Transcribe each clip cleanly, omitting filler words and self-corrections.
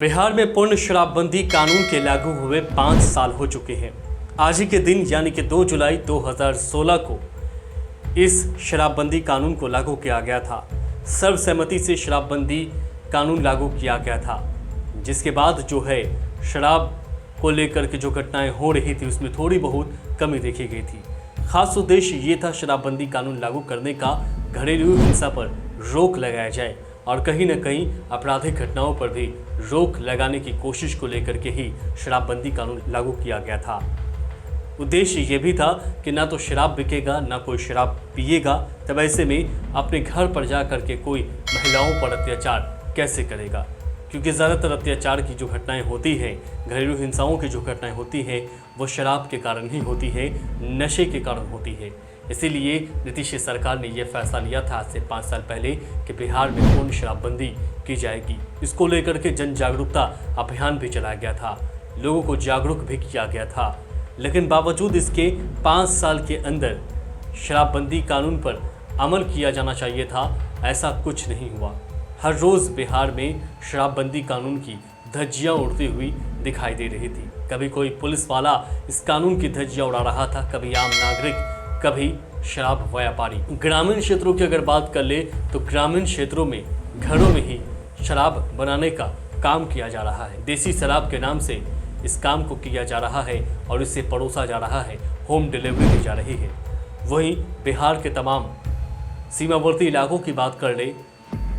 बिहार में पूर्ण शराबबंदी कानून के लागू हुए 5 साल हो चुके हैं। आज ही के दिन यानी कि 2 जुलाई 2016 को इस शराबबंदी कानून को लागू किया गया था। सर्वसम्मति से शराबबंदी कानून लागू किया गया था, जिसके बाद जो है शराब को लेकर के जो घटनाएं हो रही थी उसमें थोड़ी बहुत कमी देखी गई थी। खास उद्देश्य ये था शराबबंदी कानून लागू करने का घरेलू हिंसा पर रोक लगाया जाए और कहीं न कहीं आपराधिक घटनाओं पर भी रोक लगाने की कोशिश को लेकर के ही शराबबंदी कानून लागू किया गया था। उद्देश्य ये भी था कि ना तो शराब बिकेगा, ना कोई शराब पिएगा, तब ऐसे में अपने घर पर जा कर के कोई महिलाओं पर अत्याचार कैसे करेगा, क्योंकि ज़्यादातर अत्याचार की जो घटनाएं होती हैं, घरेलू हिंसाओं की जो घटनाएं होती हैं, वो शराब के कारण ही होती है, नशे के कारण होती है। इसीलिए नीतीश सरकार ने यह फैसला लिया था आज से 5 साल पहले कि बिहार में पूर्ण शराबबंदी की जाएगी। इसको लेकर के जन जागरूकता अभियान भी चलाया गया था, लोगों को जागरूक भी किया गया था। लेकिन बावजूद इसके 5 साल के अंदर शराबबंदी कानून पर अमल किया जाना चाहिए था, ऐसा कुछ नहीं हुआ। हर रोज़ बिहार में शराबबंदी कानून की धज्जियाँ उड़ती हुई दिखाई दे रही थी। कभी कोई पुलिस वाला इस कानून की धज्जियाँ उड़ा रहा था, कभी आम नागरिक, कभी शराब व्यापारी। ग्रामीण क्षेत्रों की अगर बात कर ले तो ग्रामीण क्षेत्रों में घरों में ही शराब बनाने का काम किया जा रहा है। देसी शराब के नाम से इस काम को किया जा रहा है और इसे परोसा जा रहा है, होम डिलीवरी दी जा रही है। वहीं बिहार के तमाम सीमावर्ती इलाकों की बात कर ले,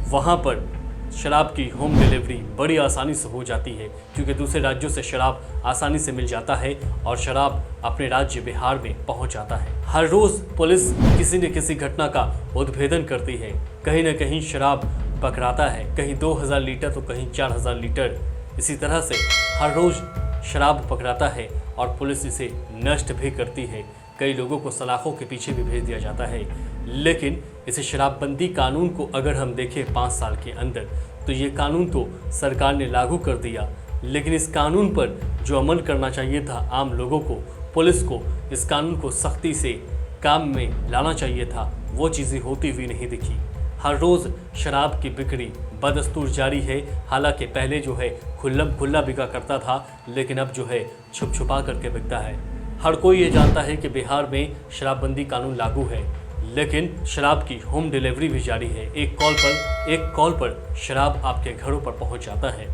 वहाँ पर शराब की होम डिलीवरी बड़ी आसानी से हो जाती है, क्योंकि दूसरे राज्यों से शराब आसानी से मिल जाता है और शराब अपने राज्य बिहार में पहुंच जाता है। हर रोज़ पुलिस किसी न किसी घटना का उद्भेदन करती है, कहीं न कहीं शराब पकड़ाता है, कहीं 2000 लीटर तो कहीं 4000 लीटर। इसी तरह से हर रोज़ शराब पकड़ाता है और पुलिस इसे नष्ट भी करती है। कई लोगों को सलाखों के पीछे भी भेज दिया जाता है। लेकिन इस शराबबंदी कानून को अगर हम देखें 5 साल के अंदर, तो ये कानून तो सरकार ने लागू कर दिया, लेकिन इस कानून पर जो अमल करना चाहिए था आम लोगों को, पुलिस को इस कानून को सख्ती से काम में लाना चाहिए था, वो चीज़ें होती हुई नहीं दिखी। हर रोज़ शराब की बिक्री बदस्तूर जारी है। हालांकि पहले जो है खुल्लम खुल्ला बिका करता था, लेकिन अब जो है छुप छुपा करके बिकता है। हर कोई ये जानता है कि बिहार में शराबबंदी कानून लागू है, लेकिन शराब की होम डिलीवरी भी जारी है। एक कॉल पर शराब आपके घरों पर पहुंच जाता है।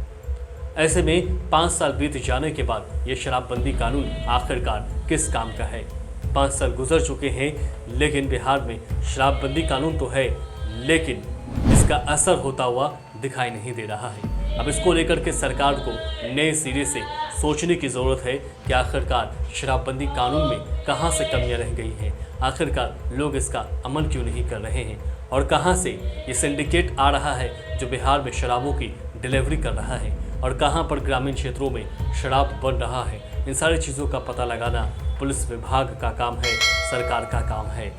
ऐसे में 5 साल बीत जाने के बाद ये शराबबंदी कानून आखिरकार किस काम का है? 5 साल गुजर चुके हैं, लेकिन बिहार में शराबबंदी कानून तो है, लेकिन इसका असर होता हुआ दिखाई नहीं दे रहा है। अब इसको लेकर के सरकार को नए सिरे से सोचने की ज़रूरत है कि आखिरकार शराबबंदी कानून में कहां से कमियां रह गई हैं, आखिरकार लोग इसका अमल क्यों नहीं कर रहे हैं, और कहां से ये सिंडिकेट आ रहा है जो बिहार में शराबों की डिलीवरी कर रहा है, और कहां पर ग्रामीण क्षेत्रों में शराब बन रहा है। इन सारी चीज़ों का पता लगाना पुलिस विभाग का काम है, सरकार का काम है।